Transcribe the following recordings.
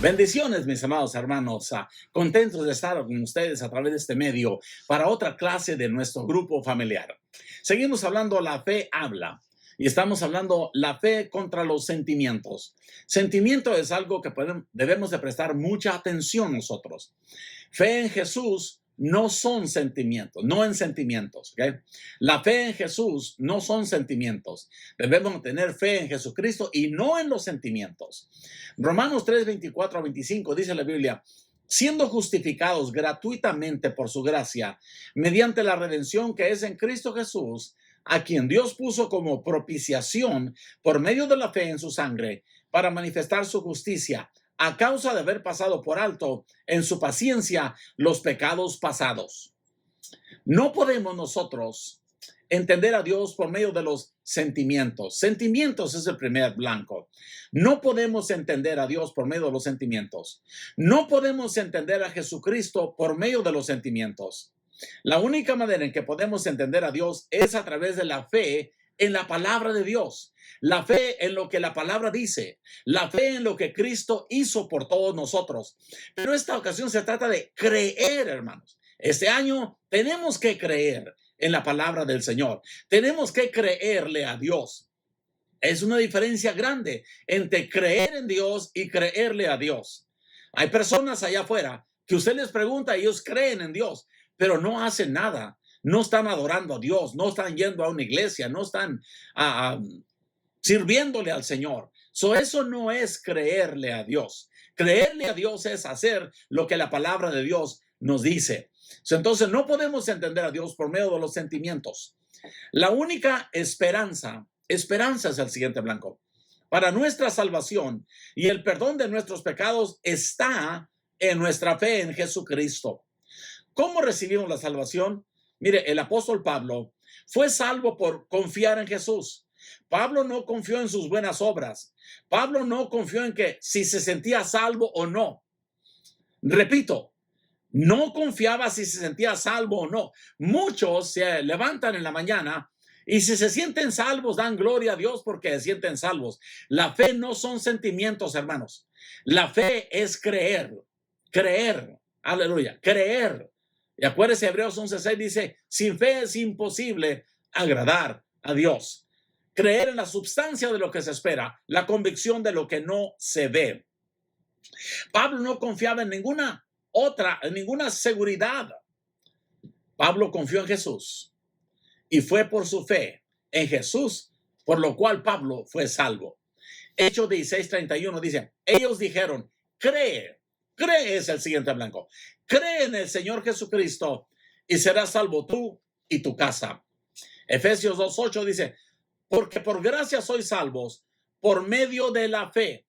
Bendiciones, mis amados hermanos. Contentos de estar con ustedes a través de este medio para otra clase de nuestro grupo familiar. Seguimos hablando La Fe Habla y estamos hablando la fe contra los sentimientos. Sentimiento es algo que debemos de prestar mucha atención nosotros. Fe en Jesús no son sentimientos, no en sentimientos, ¿ok? La fe en Jesús no son sentimientos. Debemos tener fe en Jesucristo y no en los sentimientos. Romanos 3, 24 a 25 dice la Biblia: siendo justificados gratuitamente por su gracia, mediante la redención que es en Cristo Jesús, a quien Dios puso como propiciación por medio de la fe en su sangre, para manifestar su justicia, a causa de haber pasado por alto en su paciencia los pecados pasados. No podemos nosotros entender a Dios por medio de los sentimientos. Sentimientos es el primer blanco. No podemos entender a Dios por medio de los sentimientos. No podemos entender a Jesucristo por medio de los sentimientos. La única manera en que podemos entender a Dios es a través de la fe en la palabra de Dios, la fe en lo que la palabra dice, la fe en lo que Cristo hizo por todos nosotros. Pero esta ocasión se trata de creer, hermanos. Este año tenemos que creer en la palabra del Señor. Tenemos que creerle a Dios. Es una diferencia grande entre creer en Dios y creerle a Dios. Hay personas allá afuera que usted les pregunta y ellos creen en Dios, pero no hacen nada. No están adorando a Dios, no están yendo a una iglesia, no están sirviéndole al Señor. Eso no es creerle a Dios. Creerle a Dios es hacer lo que la palabra de Dios nos dice. Entonces no podemos entender a Dios por medio de los sentimientos. La única esperanza es el siguiente blanco, para nuestra salvación y el perdón de nuestros pecados está en nuestra fe en Jesucristo. ¿Cómo recibimos la salvación? Mire, el apóstol Pablo fue salvo por confiar en Jesús. Pablo no confió en sus buenas obras. Pablo no confió en que si se sentía salvo o no. Repito, no confiaba si se sentía salvo o no. Muchos se levantan en la mañana y si se sienten salvos, dan gloria a Dios porque se sienten salvos. La fe no son sentimientos, hermanos. La fe es creer. Creer. Aleluya. Creer. Y acuérdense, Hebreos 11:6 dice: sin fe es imposible agradar a Dios. Creer en la substancia de lo que se espera, la convicción de lo que no se ve. Pablo no confiaba en ninguna seguridad. Pablo confió en Jesús y fue por su fe en Jesús, por lo cual Pablo fue salvo. Hechos 16:31 dice: ellos dijeron, cree es el siguiente blanco. Cree en el Señor Jesucristo y serás salvo tú y tu casa. Efesios 2:8 dice: porque por gracia sois salvos por medio de la fe.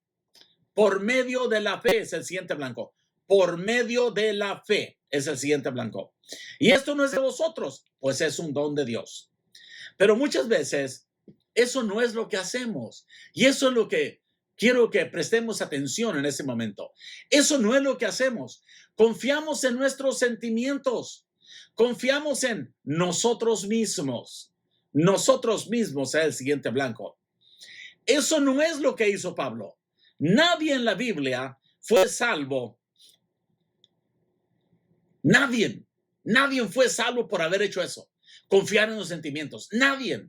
Por medio de la fe es el siguiente blanco. Por medio de la fe es el siguiente blanco. Y esto no es de vosotros, pues es un don de Dios. Pero muchas veces eso no es lo que hacemos. Y eso es lo que quiero que prestemos atención en este momento. Eso no es lo que hacemos. Confiamos en nuestros sentimientos. Confiamos en nosotros mismos. Nosotros mismos es el siguiente blanco. Eso no es lo que hizo Pablo. Nadie en la Biblia fue salvo. Nadie fue salvo por haber hecho eso. Confiar en los sentimientos. Nadie.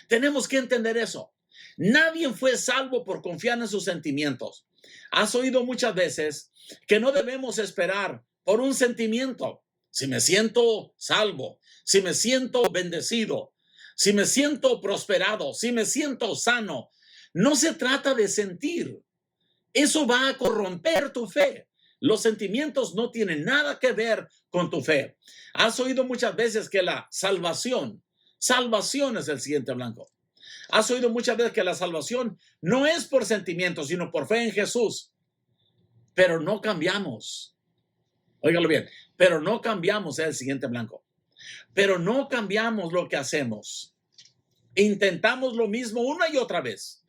Tenemos que entender eso. Nadie fue salvo por confiar en sus sentimientos. Has oído muchas veces que no debemos esperar por un sentimiento. Si me siento salvo, si me siento bendecido, si me siento prosperado, si me siento sano. No se trata de sentir. Eso va a corromper tu fe. Los sentimientos no tienen nada que ver con tu fe. Has oído muchas veces que la salvación es el siguiente blanco. Has oído muchas veces que la salvación no es por sentimientos, sino por fe en Jesús. Pero no cambiamos. Óigalo bien. Pero no cambiamos el siguiente blanco. Pero no cambiamos lo que hacemos. Intentamos lo mismo una y otra vez.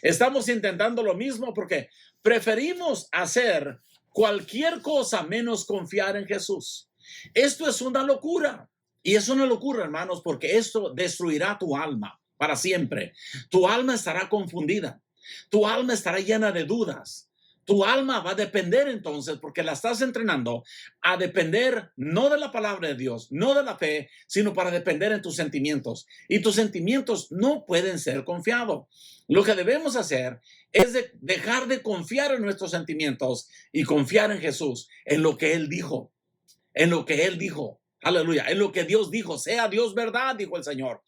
Estamos intentando lo mismo porque preferimos hacer cualquier cosa menos confiar en Jesús. Esto es una locura. Y es una locura, hermanos, porque esto destruirá tu alma para siempre. Tu alma estará confundida. Tu alma estará llena de dudas. Tu alma va a depender entonces, porque la estás entrenando a depender no de la palabra de Dios, no de la fe, sino para depender en tus sentimientos. Y tus sentimientos no pueden ser confiados. Lo que debemos hacer es dejar de confiar en nuestros sentimientos y confiar en Jesús, en lo que Él dijo, en lo que Él dijo. Aleluya, en lo que Dios dijo. Sea Dios verdad, dijo el Señor.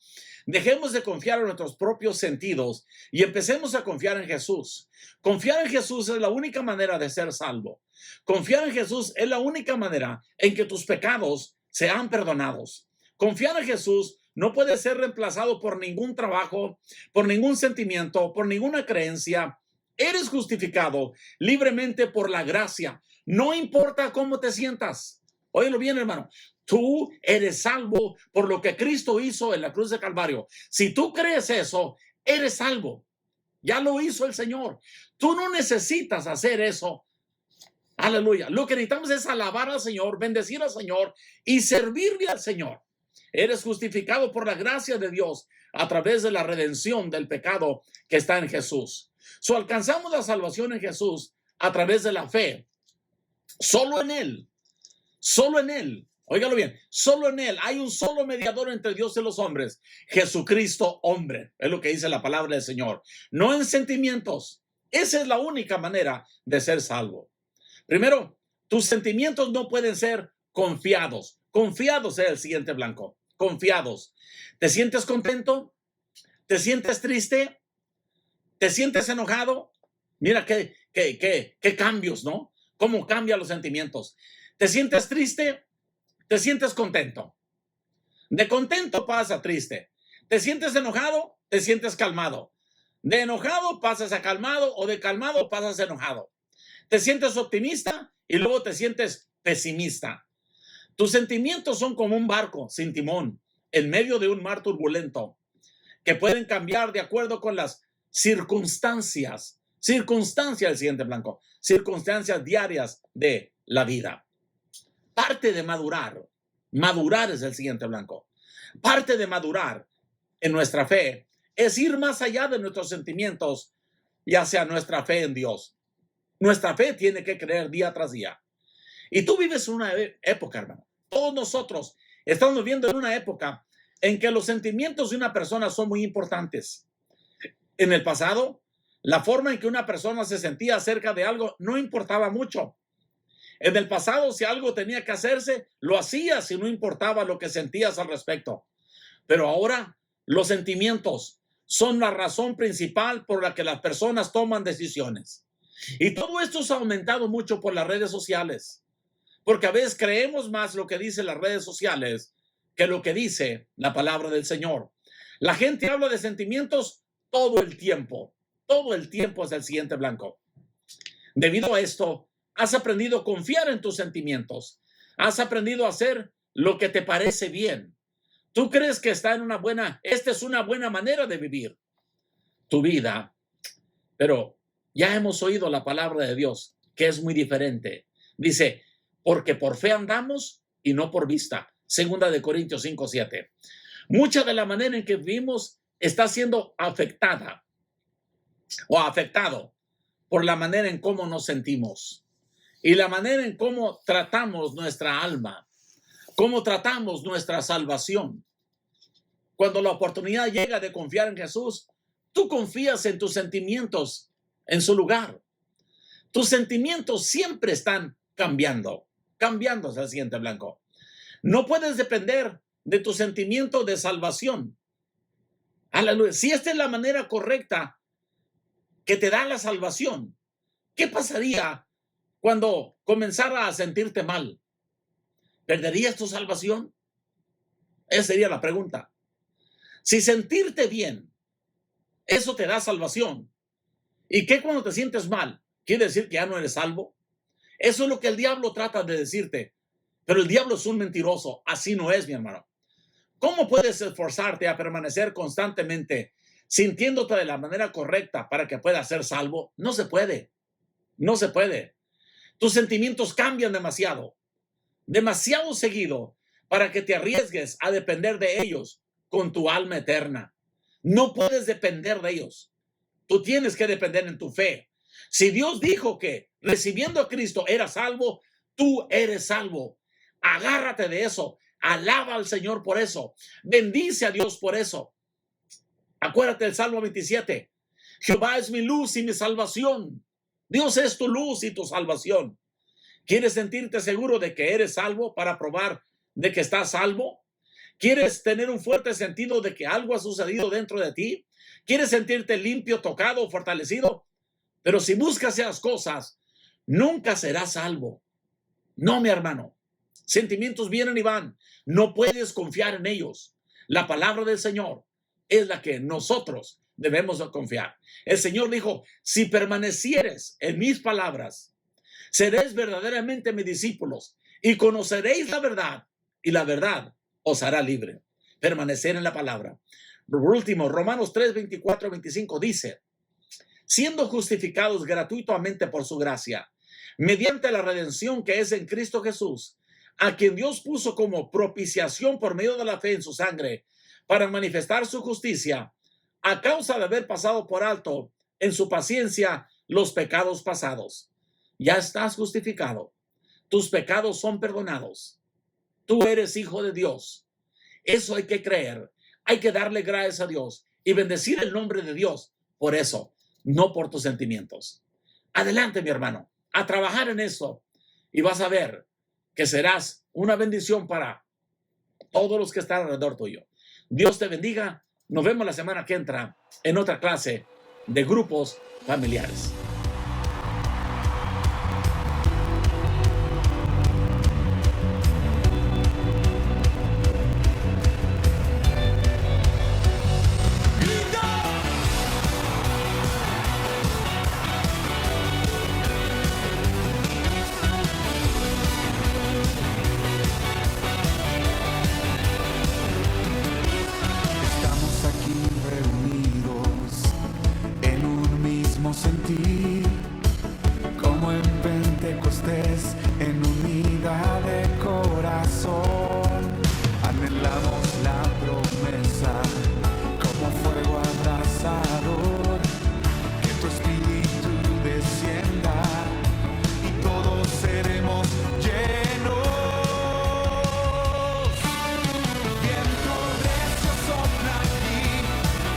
Dejemos de confiar en nuestros propios sentidos y empecemos a confiar en Jesús. Confiar en Jesús es la única manera de ser salvo. Confiar en Jesús es la única manera en que tus pecados sean perdonados. Confiar en Jesús no puede ser reemplazado por ningún trabajo, por ningún sentimiento, por ninguna creencia. Eres justificado libremente por la gracia. No importa cómo te sientas. Óyelo bien, hermano. Tú eres salvo por lo que Cristo hizo en la cruz de Calvario. Si tú crees eso, eres salvo. Ya lo hizo el Señor. Tú no necesitas hacer eso. Aleluya. Lo que necesitamos es alabar al Señor, bendecir al Señor y servirle al Señor. Eres justificado por la gracia de Dios a través de la redención del pecado que está en Jesús. Alcanzamos la salvación en Jesús a través de la fe. Solo en Él. Solo en Él. Óigalo bien, solo en Él hay un solo mediador entre Dios y los hombres, Jesucristo hombre, es lo que dice la palabra del Señor, no en sentimientos. Esa es la única manera de ser salvo. Primero, tus sentimientos no pueden ser confiados. Confiados es el siguiente blanco, confiados. ¿Te sientes contento? ¿Te sientes triste? ¿Te sientes enojado? Mira qué cambios, ¿no? Cómo cambian los sentimientos. ¿Te sientes triste? ¿Te sientes contento? De contento pasa a triste. ¿Te sientes enojado? ¿Te sientes calmado? De enojado pasas a calmado o de calmado pasas a enojado. ¿Te sientes optimista? Y luego te sientes pesimista. Tus sentimientos son como un barco sin timón en medio de un mar turbulento que pueden cambiar de acuerdo con las circunstancias. Circunstancias, el siguiente blanco. Circunstancias diarias de la vida. Parte de madurar es el siguiente blanco. Parte de madurar en nuestra fe es ir más allá de nuestros sentimientos y hacia nuestra fe en Dios. Nuestra fe tiene que creer día tras día. Y tú vives una época, hermano. Todos nosotros estamos viviendo en una época en que los sentimientos de una persona son muy importantes. En el pasado, la forma en que una persona se sentía acerca de algo no importaba mucho. En el pasado, si algo tenía que hacerse, lo hacías y no importaba lo que sentías al respecto. Pero ahora, los sentimientos son la razón principal por la que las personas toman decisiones. Y todo esto se ha aumentado mucho por las redes sociales, porque a veces creemos más lo que dicen las redes sociales que lo que dice la palabra del Señor. La gente habla de sentimientos todo el tiempo es el siguiente blanco. Debido a esto, has aprendido a confiar en tus sentimientos. Has aprendido a hacer lo que te parece bien. Tú crees que esta es una buena manera de vivir tu vida. Pero ya hemos oído la palabra de Dios, que es muy diferente. Dice, porque por fe andamos y no por vista. Segunda de Corintios 5:7. Mucha de la manera en que vivimos está siendo afectada o afectado por la manera en cómo nos sentimos y la manera en cómo tratamos nuestra alma, cómo tratamos nuestra salvación. Cuando la oportunidad llega de confiar en Jesús, tú confías en tus sentimientos en su lugar. Tus sentimientos siempre están cambiando es el siguiente blanco. No puedes depender de tu sentimiento de salvación. Aleluya. Si esta es la manera correcta que te da la salvación, ¿qué pasaría cuando comenzara a sentirte mal? ¿Perderías tu salvación? Esa sería la pregunta. Si sentirte bien, eso te da salvación. ¿Y qué cuando te sientes mal? ¿Quiere decir que ya no eres salvo? Eso es lo que el diablo trata de decirte. Pero el diablo es un mentiroso. Así no es, mi hermano. ¿Cómo puedes esforzarte a permanecer constantemente sintiéndote de la manera correcta para que puedas ser salvo? No se puede. No se puede. Tus sentimientos cambian demasiado seguido para que te arriesgues a depender de ellos con tu alma eterna. No puedes depender de ellos. Tú tienes que depender en tu fe. Si Dios dijo que recibiendo a Cristo eras salvo, tú eres salvo. Agárrate de eso. Alaba al Señor por eso. Bendice a Dios por eso. Acuérdate del Salmo 27. Jehová es mi luz y mi salvación. Dios es tu luz y tu salvación. ¿Quieres sentirte seguro de que eres salvo para probar de que estás salvo? ¿Quieres tener un fuerte sentido de que algo ha sucedido dentro de ti? ¿Quieres sentirte limpio, tocado, fortalecido? Pero si buscas esas cosas, nunca serás salvo. No, mi hermano. Sentimientos vienen y van. No puedes confiar en ellos. La palabra del Señor es la que nosotros debemos de confiar. El Señor dijo, si permanecieres en mis palabras, seréis verdaderamente mis discípulos y conoceréis la verdad y la verdad os hará libre. Permanecer en la palabra. Por último, Romanos 3, 24, 25 dice, siendo justificados gratuitamente por su gracia, mediante la redención que es en Cristo Jesús, a quien Dios puso como propiciación por medio de la fe en su sangre, para manifestar su justicia, a causa de haber pasado por alto en su paciencia los pecados pasados. Ya estás justificado. Tus pecados son perdonados. Tú eres hijo de Dios. Eso hay que creer. Hay que darle gracias a Dios y bendecir el nombre de Dios por eso, no por tus sentimientos. Adelante, mi hermano, a trabajar en eso y vas a ver que serás una bendición para todos los que están alrededor tuyo. Dios te bendiga. Nos vemos la semana que entra en otra clase de grupos familiares. Sentir como en Pentecostés, en unidad de corazón, anhelamos la promesa como fuego abrasador, que tu espíritu descienda y todos seremos llenos. Viento recio sopla aquí,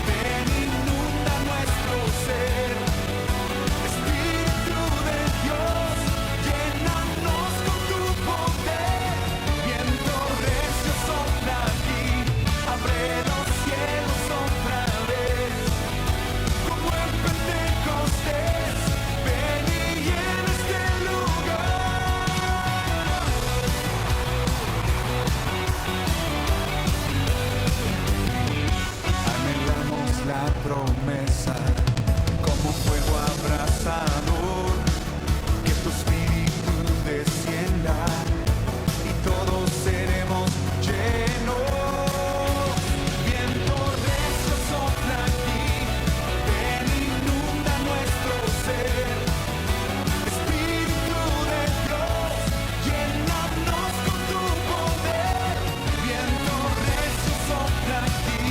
ven inunda nuestro ser. Promesa como fuego abrasador, que tu espíritu descienda y todos seremos llenos. Viento recio sopla aquí, ven inunda nuestro ser. Espíritu de Dios, llénanos con tu poder. Viento recio sopla aquí,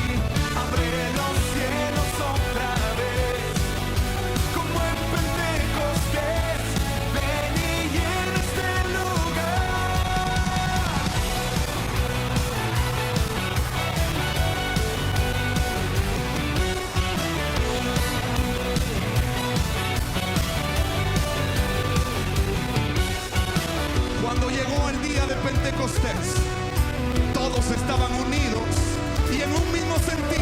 abre los cielos otra vez, como en Pentecostés, ven y llena este lugar. Cuando llegó el día de Pentecostés, todos estaban unidos y en un mismo sentido.